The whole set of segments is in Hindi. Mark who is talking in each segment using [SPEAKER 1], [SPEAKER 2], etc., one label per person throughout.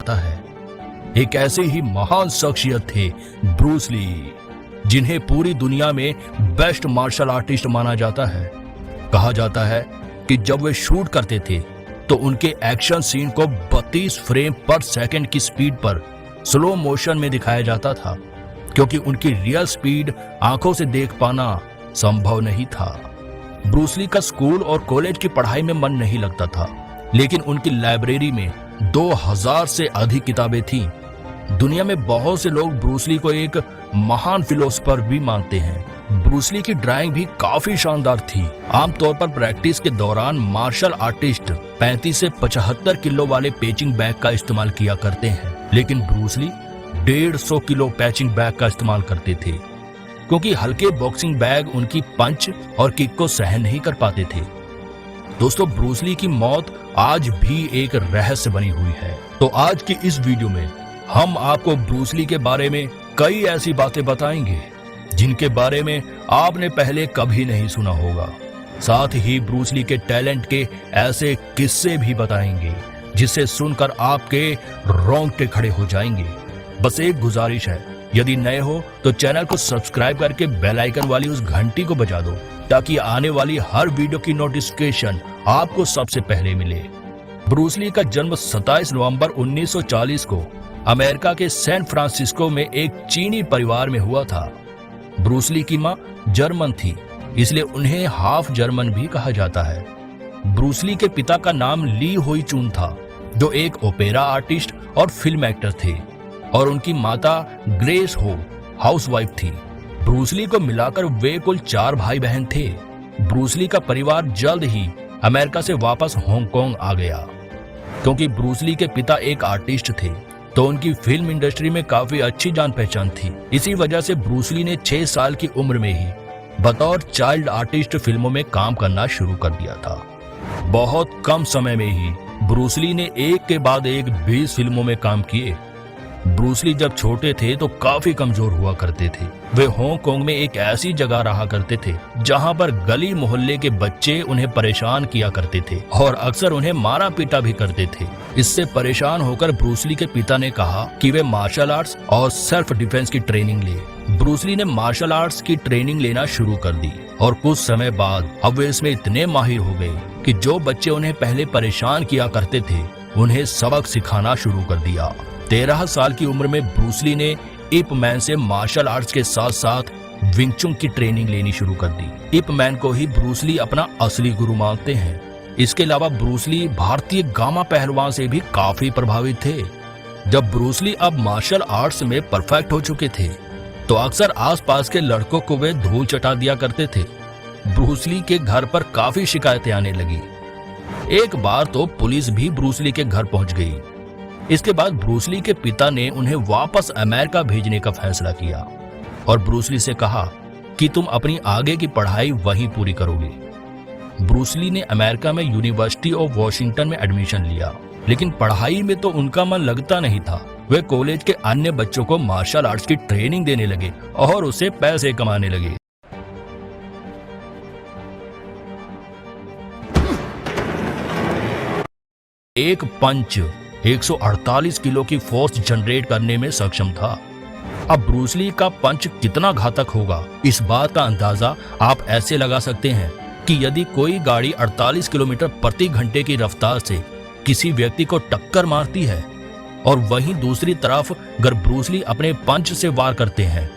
[SPEAKER 1] जाता है। एक ऐसे ही महान शख्सियत थे ब्रूस ली, जिन्हें पूरी दुनिया में बेस्ट मार्शल आर्टिस्ट माना जाता है। कहा जाता है कि जब वे शूट करते थे तो उनके एक्शन सीन को 32 फ्रेम पर सेकंड की स्पीड पर स्लो मोशन में दिखाया जाता था, क्योंकि उनकी रियल स्पीड आंखों से देख पाना संभव नहीं था। ब्रूस ली का स्कूल और कॉलेज की पढ़ाई में मन नहीं लगता था, लेकिन उनकी लाइब्रेरी में 2000 से अधिक किताबें थीं। दुनिया में बहुत से लोग ब्रूस ली को एक महान फिलोसोफर भी मानते हैं। ब्रूस ली की ड्राइंग भी काफी शानदार थी। आमतौर पर प्रैक्टिस के दौरान मार्शल आर्टिस्ट 35 से 75 किलो वाले पेचिंग बैग का इस्तेमाल किया करते हैं, लेकिन Bruce Lee 150 kilo punching bag का इस्तेमाल करते थे, क्योंकि हल्के बॉक्सिंग बैग उनकी पंच और किक को सहन नहीं कर पाते थे। दोस्तों, ब्रूस ली की मौत आज भी एक रहस्य बनी हुई है। तो आज की इस वीडियो में हम आपको ब्रूस ली के बारे में कई ऐसी बातें बताएंगे जिनके बारे में आपने पहले कभी नहीं सुना होगा। साथ ही ब्रूस ली के टैलेंट के ऐसे किस्से भी बताएंगे जिसे सुनकर आपके रोंगटे खड़े हो जाएंगे। बस एक गुजारिश है, यदि नए हो तो चैनल को सब्सक्राइब करके बेल आइकन वाली उस घंटी को बजा दो, ताकि आने वाली हर वीडियो की नोटिफिकेशन आपको सबसे पहले मिले। ब्रूस ली का जन्म 27 नवंबर 1940 को अमेरिका के सैन फ्रांसिस्को में एक चीनी परिवार में हुआ था। ब्रूस ली की मां जर्मन थी, इसलिए उन्हें हाफ जर्मन भी कहा जाता है। ब्रूस ली के पिता का नाम ली होई चून था, जो एक ओपेरा आर्टिस्ट और फिल्म एक्टर थे, और उनकी माता ग्रेस हो हाउसवाइफ थी। ब्रूस ली को मिलाकर वे कुल 4 भाई बहन थे। ब्रूस ली का परिवार जल्द ही अमेरिका से वापस हांगकांग आ गया। क्योंकि ब्रूस ली के पिता एक आर्टिस्ट थे, तो उनकी फिल्म इंडस्ट्री में काफी अच्छी जान पहचान थी। इसी वजह से ब्रूस ली ने 6 साल की उम्र में ही बतौर चाइल्ड आर्टिस्ट फिल्मों में काम करना शुरू कर दिया था। बहुत कम समय में ही ब्रूस ली ने एक के बाद एक 20 फिल्मों में काम किए। ब्रूस ली जब छोटे थे तो काफी कमजोर हुआ करते थे। वे हांगकांग में एक ऐसी जगह रहा करते थे जहां पर गली मोहल्ले के बच्चे उन्हें परेशान किया करते थे और अक्सर उन्हें मारा पीटा भी करते थे। इससे परेशान होकर ब्रूस ली के पिता ने कहा कि वे मार्शल आर्ट्स और सेल्फ डिफेंस की ट्रेनिंग ले। ब्रूस ली ने मार्शल आर्ट्स की ट्रेनिंग लेना शुरू कर दी, और कुछ समय बाद अब वे इसमें इतने माहिर हो गए कि जो बच्चे उन्हें पहले परेशान किया करते थे उन्हें सबक सिखाना शुरू कर दिया। 13 साल की उम्र में ब्रूस ली ने इप मैन से मार्शल आर्ट्स के साथ साथ विंग चुन की ट्रेनिंग लेनी शुरू कर दी। इप मैन को ही ब्रूस ली अपना असली गुरु मानते हैं। इसके अलावा ब्रूस ली भारतीय गामा पहलवान से भी काफी प्रभावित थे। जब ब्रूस ली अब मार्शल आर्ट्स में परफेक्ट हो चुके थे, तो अक्सर आसपास के लड़कों को वे धूल चटा दिया करते थे। ब्रूस ली के घर पर काफी शिकायतें आने लगी। एक बार तो पुलिस भी ब्रूस ली के घर पहुंच गई। इसके बाद ब्रूस ली के पिता ने उन्हें वापस अमेरिका भेजने का फैसला किया और ब्रूस ली से कहा कि तुम अपनी आगे की पढ़ाई वहीं पूरी करोगे। ब्रूस ली ने अमेरिका में यूनिवर्सिटी ऑफ वॉशिंगटन में एडमिशन लिया, लेकिन पढ़ाई में तो उनका मन लगता नहीं था। वे कॉलेज के अन्य बच्चों को मार्शल आर्ट्स की ट्रेनिंग देने लगे और उससे पैसे कमाने लगे। एक पंच 148 किलो की फोर्स जनरेट करने में सक्षम था। अब ब्रूस ली का पंच कितना घातक होगा, इस बात का अंदाजा आप ऐसे लगा सकते हैं कि यदि कोई गाड़ी 48 किलोमीटर प्रति घंटे की रफ्तार से किसी व्यक्ति को टक्कर मारती है और वहीं दूसरी तरफ अगर ब्रूस ली अपने पंच से वार करते हैं,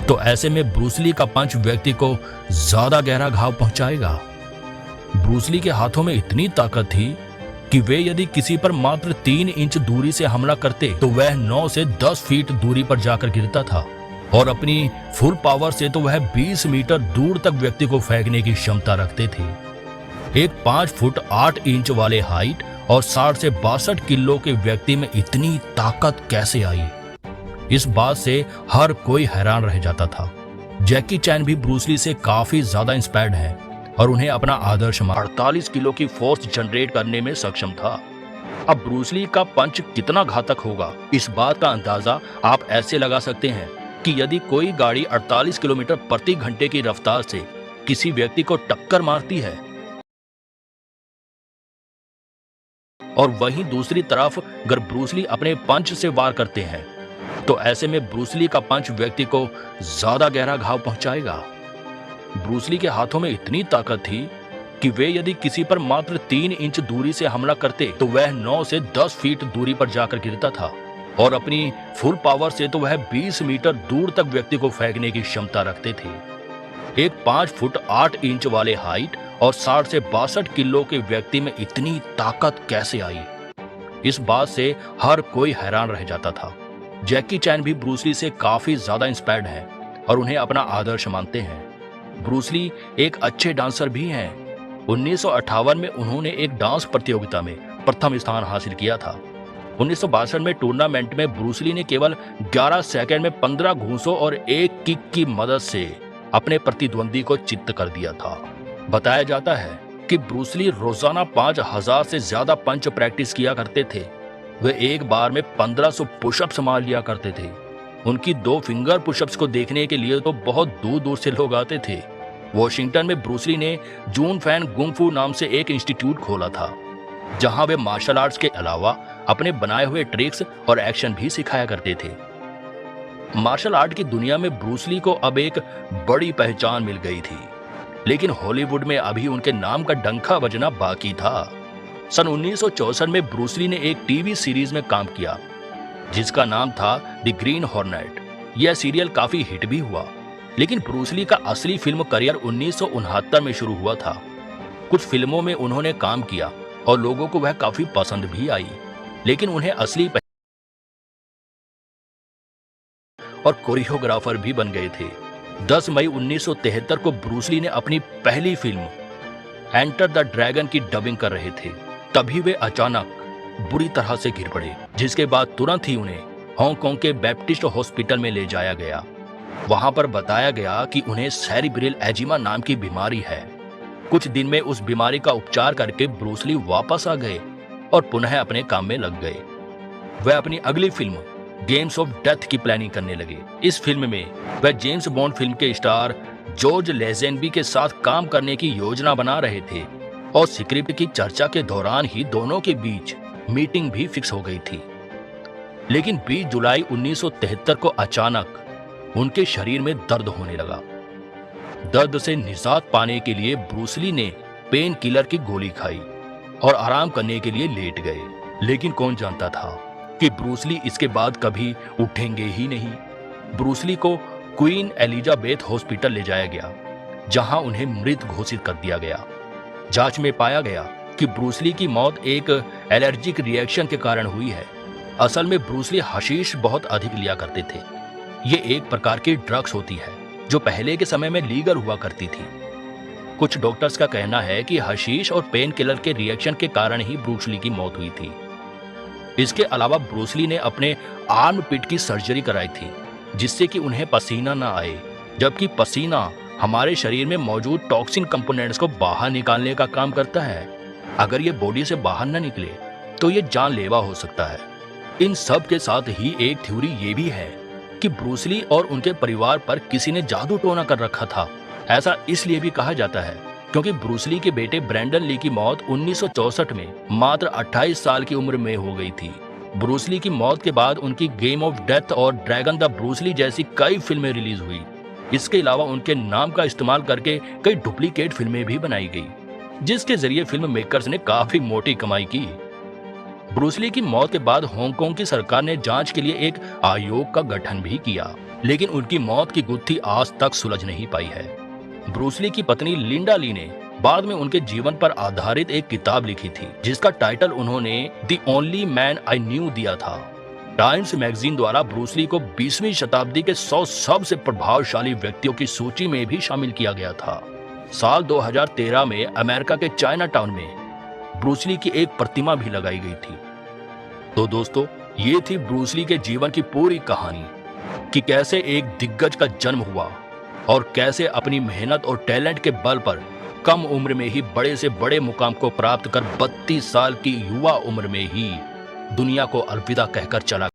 [SPEAKER 1] तो ऐसे में ब्रूस ली का पंच व्यक्ति को ज्यादा गहरा घाव पहुंचाएगा। ब्रूस ली के हाथों में इतनी ताकत थी कि वे यदि किसी पर मात्र 3 इंच दूरी से हमला करते तो वह 9 से 10 फीट दूरी पर जाकर गिरता था, और अपनी फुल पावर से तो वह 20 मीटर दूर तक व्यक्ति को फेंकने की क्षमता रखते थे। एक 5 फुट 8 इंच वाले हाइट और 60 से 62 किलो के व्यक्ति में इतनी ताकत कैसे आई, इस बात से हर कोई हैरान रह जाता था। जैकी चैन भी ब्रूस ली से काफी ज्यादा इंस्पायर्ड है और उन्हें अपना आदर्श 48 किलो की फोर्स जनरेट करने में सक्षम था। अब ब्रूस ली का पंच कितना घातक होगा, इस बात का अंदाजा आप ऐसे लगा सकते हैं कि यदि कोई गाड़ी 48 किलोमीटर प्रति घंटे की रफ्तार से किसी व्यक्ति को टक्कर मारती है, और वहीं दूसरी तरफ अगर ब्रूस ली अपने पंच से वार करते हैं तो ऐसे में ब्रूस ली का पंच व्यक्ति को ज्यादा गहरा घाव पहुंचाएगा। ब्रूस ली के हाथों में इतनी ताकत थी कि वे यदि किसी पर मात्र 3 इंच दूरी से हमला करते तो वह 9 से 10 फीट दूरी पर जाकर गिरता था और अपनी फुल पावर से तो वह 20 मीटर दूर तक व्यक्ति को फेंकने की क्षमता रखते थे। एक 5 फुट 8 इंच वाले हाइट और 60 से 62 किलो के व्यक्ति में इतनी ताकत कैसे आई, इस बात से हर कोई हैरान रह जाता था। जैकी चैन भी ब्रूस ली से काफी ज्यादा इंस्पायर्ड है और उन्हें अपना आदर्श मानते हैं। ब्रूस ली एक अच्छे डांसर भी हैं। 1958 में उन्होंने एक डांस प्रतियोगिता में प्रथम स्थान हासिल किया था। 1962 में टूर्नामेंट में ब्रूस ली ने केवल 11 सेकंड में 15 घूंसों और एक किक की मदद से अपने प्रतिद्वंदी को चित्त कर दिया था। बताया जाता है कि ब्रूस ली रोजाना 5000 से ज्यादा पंच प्रैक्टिस किया करते थे। वे एक बार में 1500 पुशअप्स मार लिया करते थे। उनकी 2 फिंगर पुशअप्स को देखने के लिए तो बहुत दूर दूर से लोग आते थे। वॉशिंगटन में ब्रूस ली ने जून फैन गुंग-फू नाम से एक इंस्टीट्यूट खोला था, जहां वे मार्शल आर्ट्स के अलावा अपने बनाए हुए ट्रिक्स और एक्शन भी सिखाया करते थे। मार्शल आर्ट की दुनिया में ब्रूस ली को अब एक बड़ी पहचान मिल गई थी, लेकिन हॉलीवुड में अभी उनके नाम का डंका बजना बाकी था। सन 1964 में ब्रूस ली ने एक टीवी सीरीज में काम किया जिसका नाम था द ग्रीन हॉर्नेट। यह सीरियल काफी हिट भी हुआ, लेकिन ब्रूस ली का असली फिल्म करियर 1969 में शुरू हुआ था। कुछ फिल्मों में उन्होंने काम किया और लोगों को वह काफी पसंद भी आई, लेकिन उन्हें असली और कोरियोग्राफर भी बन गए थे। 10 मई 1973 को ब्रूस ली ने अपनी पहली फिल्म एंटर द ड्रैगन की डबिंग कर रहे थे। तभी वे अचानक बुरी तरह से गिर पड़े, जिसके बाद तुरंत ही उन्हें हांगकांग के बैप्टिस्ट हॉस्पिटल में ले जाया गया। वहां पर बताया गया कि उन्हें सेरिब्रल एजिमा नाम की बीमारी है। कुछ दिन में उस बीमारी का उपचार करके ब्रूस ली वापस आ गए और पुनः अपने काम में लग गए। वह अपनी अगली फिल्म गेम्स ऑफ डेथ की प्लानिंग करने लगे। इस फिल्म में वह जेम्स बॉन्ड फिल्म के स्टार जॉर्ज लेजेंबी के साथ काम करने की योजना बना रहे थे और स्क्रिप्ट की चर्चा के दौरान ही दोनों के बीच मीटिंग भी फिक्स हो गई थी। लेकिन 20 जुलाई 1973 को अचानक उनके शरीर में दर्द होने लगा। दर्द से निजात पाने के लिए ब्रूस ली ने पेन किलर की गोली खाई और आराम करने के लिए लेट गए। लेकिन कौन जानता था कि ब्रूस ली इसके बाद कभी उठेंगे ही नहीं। ब्रूस ली को क्वीन एलिजाबेथ हॉस्पिटल ले जाया गया, जहां उन्हें मृत घोषित कर दिया गया। जांच में पाया गया कि ब्रूस ली की मौत एक एलर्जिक रिएक्शन के कारण हुई है। असल में ब्रूस ली हशीश बहुत अधिक लिया करते थे। ये एक प्रकार की ड्रग्स होती है जो पहले के समय में लीगल हुआ करती थी। कुछ डॉक्टर्स का कहना है कि हशीश और पेन किलर के रिएक्शन के कारण ही ब्रूस ली की मौत हुई थी। इसके अलावा ब्रूस ली ने अपने आर्म पिट की सर्जरी कराई थी, जिससे कि उन्हें पसीना ना आए, जबकि पसीना हमारे शरीर में मौजूद टॉक्सिन कंपोनेंट्स को बाहर निकालने का काम करता है। अगर ये बॉडी से बाहर न निकले तो ये जानलेवा हो सकता है। इन सब के साथ ही एक थ्योरी ये भी है कि ब्रूस ली और उनके परिवार पर किसी ने जादू टोना कर रखा था। ऐसा इसलिए भी कहा जाता है क्योंकि ब्रूस ली के बेटे ब्रेंडन ली की मौत 1964 में मात्र 28 साल की उम्र में हो गई थी। ब्रूस ली की मौत के बाद उनकी गेम ऑफ डेथ और ड्रैगन द ब्रूस ली जैसी कई फिल्में रिलीज हुई। इसके अलावा उनके नाम का इस्तेमाल करके कई डुप्लीकेट फिल्में भी बनाई गई, जिसके जरिए फिल्म मेकर्स ने काफी मोटी कमाई की। ब्रूस ली की मौत के बाद हांगकांग की सरकार ने जांच के लिए एक आयोग का गठन भी किया, लेकिन उनकी मौत की गुत्थी आज तक सुलझ नहीं पाई है। ब्रूस ली की पत्नी लिंडा ली ने बाद में उनके जीवन पर आधारित एक किताब लिखी थी, जिसका टाइटल उन्होंने the only man I knew दिया था। टाइम्स मैगजीन द्वारा ब्रूस ली को 20वीं शताब्दी के 100 सबसे प्रभावशाली व्यक्तियों की सूची में भी शामिल किया गया था। साल 2013 में अमेरिका के चाइना टाउन में ब्रूस ली की एक प्रतिमा भी लगाई गई थी। तो दोस्तों, ये थी ब्रूस ली के जीवन की पूरी कहानी कि कैसे एक दिग्गज का जन्म हुआ और कैसे अपनी मेहनत और टैलेंट के बल पर कम उम्र में ही बड़े से बड़े मुकाम को प्राप्त कर 32 साल की युवा उम्र में ही दुनिया को अलविदा कहकर चला